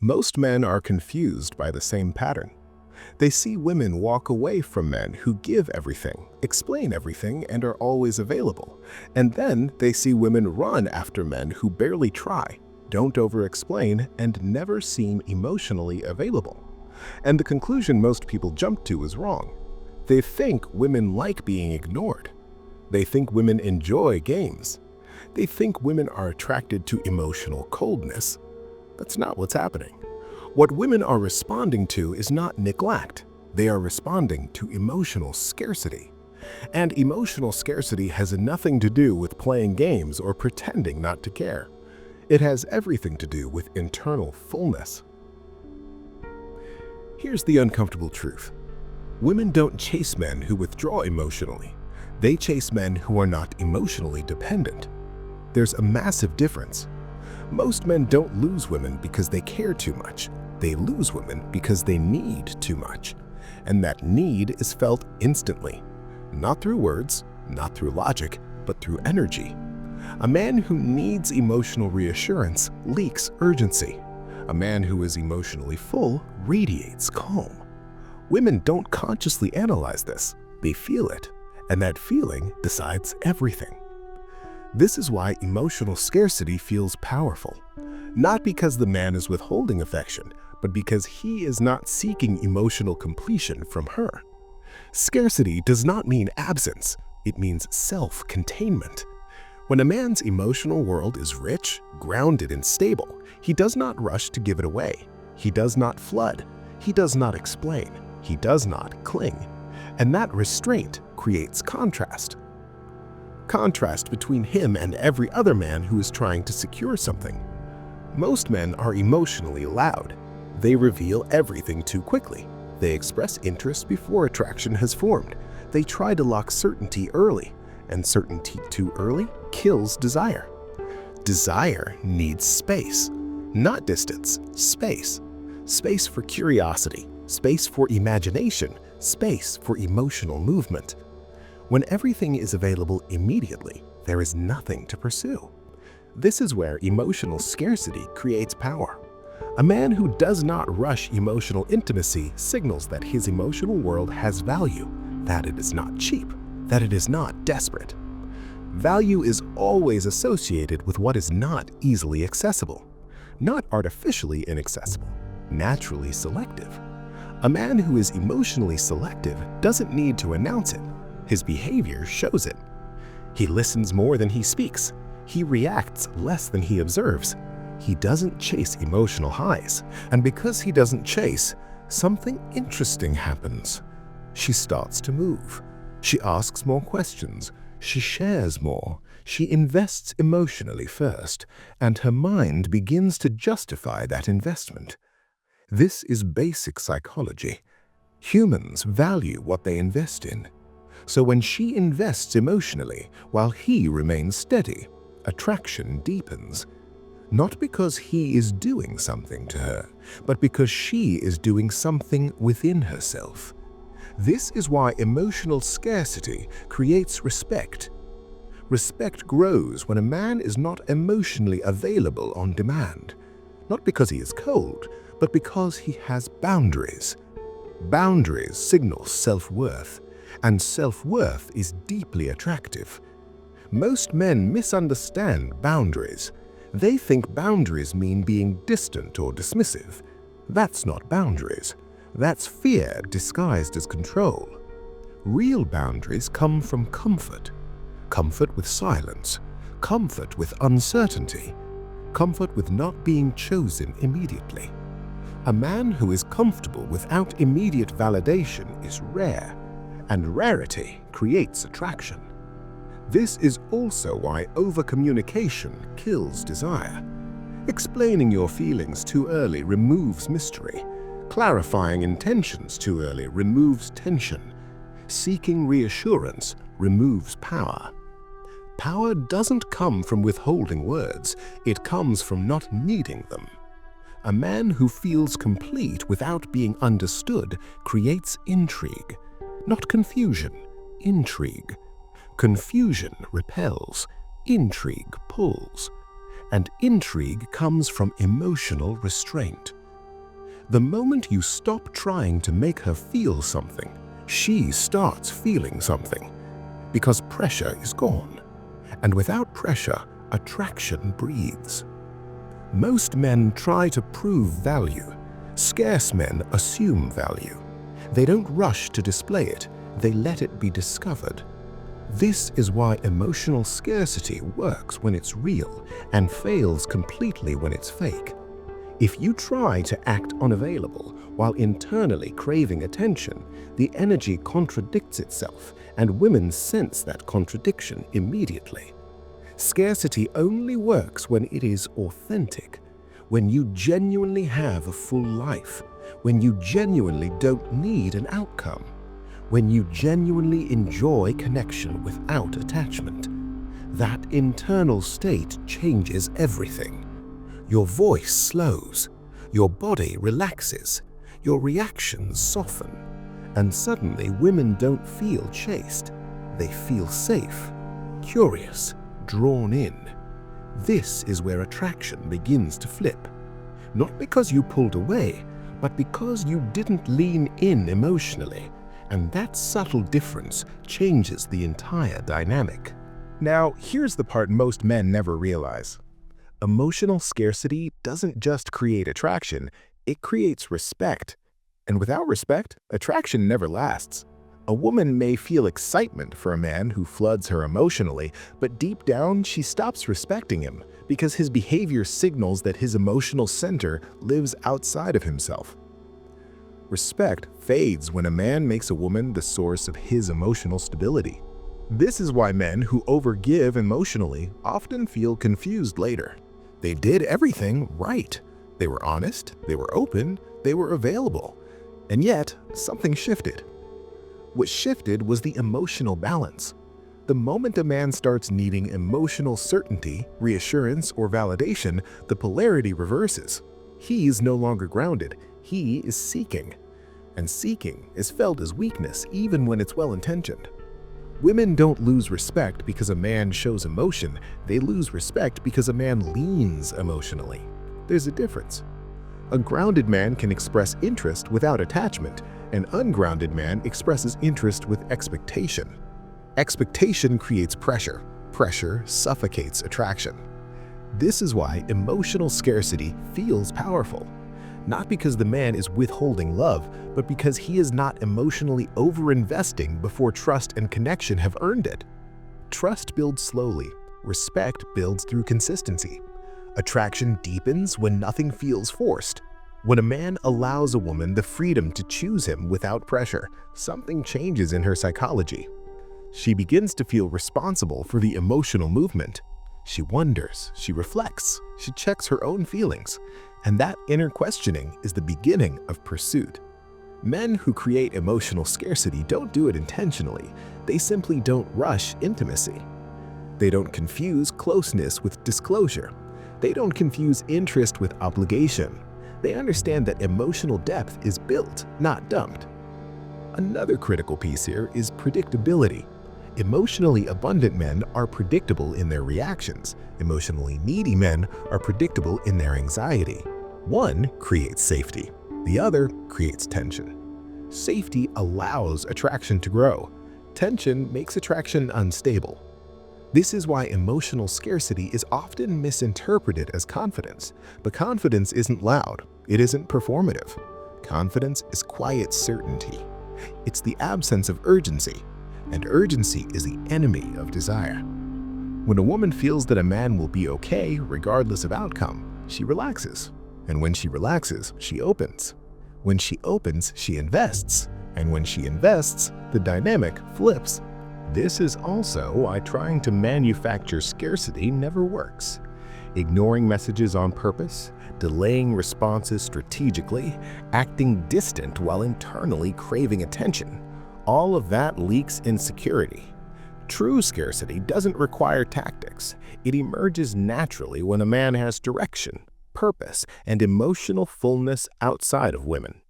Most men are confused by the same pattern. They see women walk away from men who give everything, explain everything, and are always available. And then they see women run after men who barely try, don't over-explain, and never seem emotionally available. And the conclusion most people jump to is wrong. They think women like being ignored. They think women enjoy games. They think women are attracted to emotional coldness. That's not what's happening. What women are responding to is not neglect. They are responding to emotional scarcity. And emotional scarcity has nothing to do with playing games or pretending not to care. It has everything to do with internal fullness. Here's the uncomfortable truth. Women don't chase men who withdraw emotionally. They chase men who are not emotionally dependent. There's a massive difference. Most men don't lose women because they care too much. They lose women because they need too much. And that need is felt instantly. Not through words, not through logic, but through energy. A man who needs emotional reassurance leaks urgency. A man who is emotionally full radiates calm. Women don't consciously analyze this. They feel it. And that feeling decides everything. This is why emotional scarcity feels powerful. Not because the man is withholding affection, but because he is not seeking emotional completion from her. Scarcity does not mean absence. It means self-containment. When a man's emotional world is rich, grounded, and stable, he does not rush to give it away. He does not flood. He does not explain. He does not cling. And that restraint creates contrast. Contrast between him and every other man who is trying to secure something. Most men are emotionally loud. They reveal everything too quickly. They express interest before attraction has formed. They try to lock certainty early, and certainty too early kills desire. Desire needs space, not distance, space. Space for curiosity, space for imagination, space for emotional movement. When everything is available immediately, there is nothing to pursue. This is where emotional scarcity creates power. A man who does not rush emotional intimacy signals that his emotional world has value, that it is not cheap, that it is not desperate. Value is always associated with what is not easily accessible, not artificially inaccessible, naturally selective. A man who is emotionally selective doesn't need to announce it. His behavior shows it. He listens more than he speaks. He reacts less than he observes. He doesn't chase emotional highs. And because he doesn't chase, something interesting happens. She starts to move. She asks more questions. She shares more. She invests emotionally first, and her mind begins to justify that investment. This is basic psychology. Humans value what they invest in. So when she invests emotionally while he remains steady, attraction deepens. Not because he is doing something to her, but because she is doing something within herself. This is why emotional scarcity creates respect. Respect grows when a man is not emotionally available on demand. Not because he is cold, but because he has boundaries. Boundaries signal self-worth, and self-worth is deeply attractive. Most men misunderstand boundaries. They think boundaries mean being distant or dismissive. That's not boundaries. That's fear disguised as control. Real boundaries come from comfort. Comfort with silence. Comfort with uncertainty. Comfort with not being chosen immediately. A man who is comfortable without immediate validation is rare, and rarity creates attraction. This is also why over-communication kills desire. Explaining your feelings too early removes mystery. Clarifying intentions too early removes tension. Seeking reassurance removes power. Power doesn't come from withholding words, it comes from not needing them. A man who feels complete without being understood creates intrigue. Not confusion, intrigue. Confusion repels, intrigue pulls. And intrigue comes from emotional restraint. The moment you stop trying to make her feel something, she starts feeling something, because pressure is gone. And without pressure, attraction breathes. Most men try to prove value. Scarce men assume value. They don't rush to display it, they let it be discovered. This is why emotional scarcity works when it's real and fails completely when it's fake. If you try to act unavailable while internally craving attention, the energy contradicts itself, and women sense that contradiction immediately. Scarcity only works when it is authentic, when you genuinely have a full life, when you genuinely don't need an outcome, when you genuinely enjoy connection without attachment. That internal state changes everything. Your voice slows, your body relaxes, your reactions soften, and suddenly women don't feel chased. They feel safe, curious, drawn in. This is where attraction begins to flip. Not because you pulled away, but because you didn't lean in emotionally. And that subtle difference changes the entire dynamic. Now, here's the part most men never realize. Emotional scarcity doesn't just create attraction, it creates respect. And without respect, attraction never lasts. A woman may feel excitement for a man who floods her emotionally, but deep down she stops respecting him because his behavior signals that his emotional center lives outside of himself. Respect fades when a man makes a woman the source of his emotional stability. This is why men who overgive emotionally often feel confused later. They did everything right. They were honest, they were open, they were available. And yet, something shifted. What shifted was the emotional balance. The moment a man starts needing emotional certainty, reassurance, or validation, the polarity reverses. He is no longer grounded, he is seeking. And seeking is felt as weakness even when it's well-intentioned. Women don't lose respect because a man shows emotion, they lose respect because a man leans emotionally. There's a difference. A grounded man can express interest without attachment. An ungrounded man expresses interest with expectation. Expectation creates pressure. Pressure suffocates attraction. This is why emotional scarcity feels powerful. Not because the man is withholding love, but because he is not emotionally over-investing before trust and connection have earned it. Trust builds slowly. Respect builds through consistency. Attraction deepens when nothing feels forced. When a man allows a woman the freedom to choose him without pressure, something changes in her psychology. She begins to feel responsible for the emotional movement. She wonders, she reflects, she checks her own feelings. And that inner questioning is the beginning of pursuit. Men who create emotional scarcity don't do it intentionally. They simply don't rush intimacy. They don't confuse closeness with disclosure. They don't confuse interest with obligation. They understand that emotional depth is built, not dumped. Another critical piece here is predictability. Emotionally abundant men are predictable in their reactions. Emotionally needy men are predictable in their anxiety. One creates safety, the other creates tension. Safety allows attraction to grow. Tension makes attraction unstable. This is why emotional scarcity is often misinterpreted as confidence. But confidence isn't loud, it isn't performative. Confidence is quiet certainty. It's the absence of urgency. And urgency is the enemy of desire. When a woman feels that a man will be okay regardless of outcome, she relaxes. And when she relaxes, she opens. When she opens, she invests. And when she invests, the dynamic flips. This is also why trying to manufacture scarcity never works. Ignoring messages on purpose, delaying responses strategically, acting distant while internally craving attention. All of that leaks insecurity. True scarcity doesn't require tactics. It emerges naturally when a man has direction, purpose, and emotional fullness outside of women.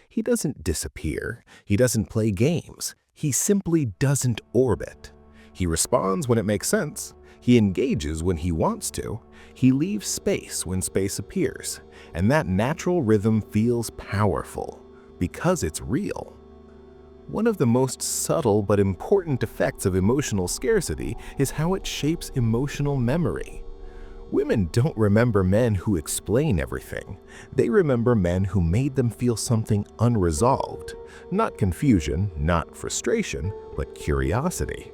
He doesn't disappear. He doesn't play games. He simply doesn't orbit. He responds when it makes sense. He engages when he wants to. He leaves space when space appears. And that natural rhythm feels powerful because it's real. One of the most subtle but important effects of emotional scarcity is how it shapes emotional memory. Women don't remember men who explain everything. They remember men who made them feel something unresolved. Not confusion, not frustration, but curiosity.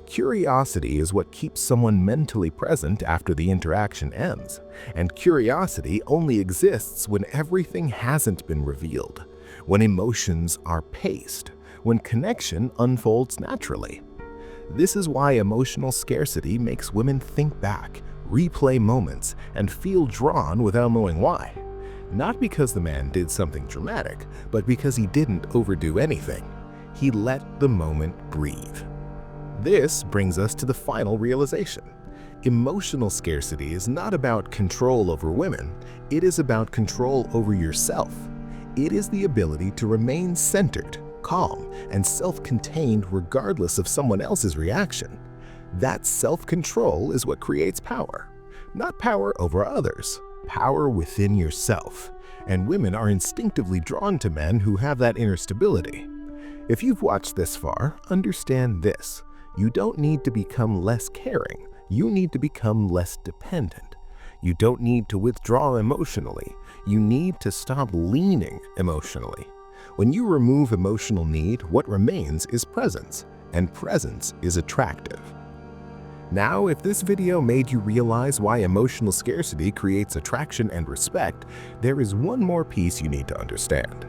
Curiosity is what keeps someone mentally present after the interaction ends. And curiosity only exists when everything hasn't been revealed, when emotions are paced, when connection unfolds naturally. This is why emotional scarcity makes women think back, replay moments, and feel drawn without knowing why. Not because the man did something dramatic, but because he didn't overdo anything. He let the moment breathe. This brings us to the final realization. Emotional scarcity is not about control over women, it is about control over yourself. It is the ability to remain centered, calm, and self-contained regardless of someone else's reaction. That self-control is what creates power. Not power over others, power within yourself. And women are instinctively drawn to men who have that inner stability. If you've watched this far, understand this. You don't need to become less caring. You need to become less dependent. You don't need to withdraw emotionally. You need to stop leaning emotionally. When you remove emotional need, what remains is presence, and presence is attractive. Now, if this video made you realize why emotional scarcity creates attraction and respect, there is one more piece you need to understand.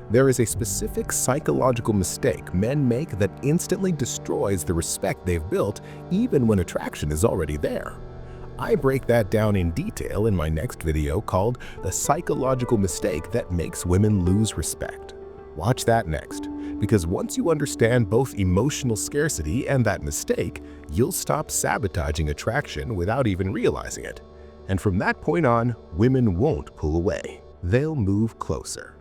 There is a specific psychological mistake men make that instantly destroys the respect they've built even when attraction is already there. I break that down in detail in my next video called The Psychological Mistake That Makes Women Lose Respect. Watch that next, because once you understand both emotional scarcity and that mistake, you'll stop sabotaging attraction without even realizing it. And from that point on, women won't pull away. They'll move closer.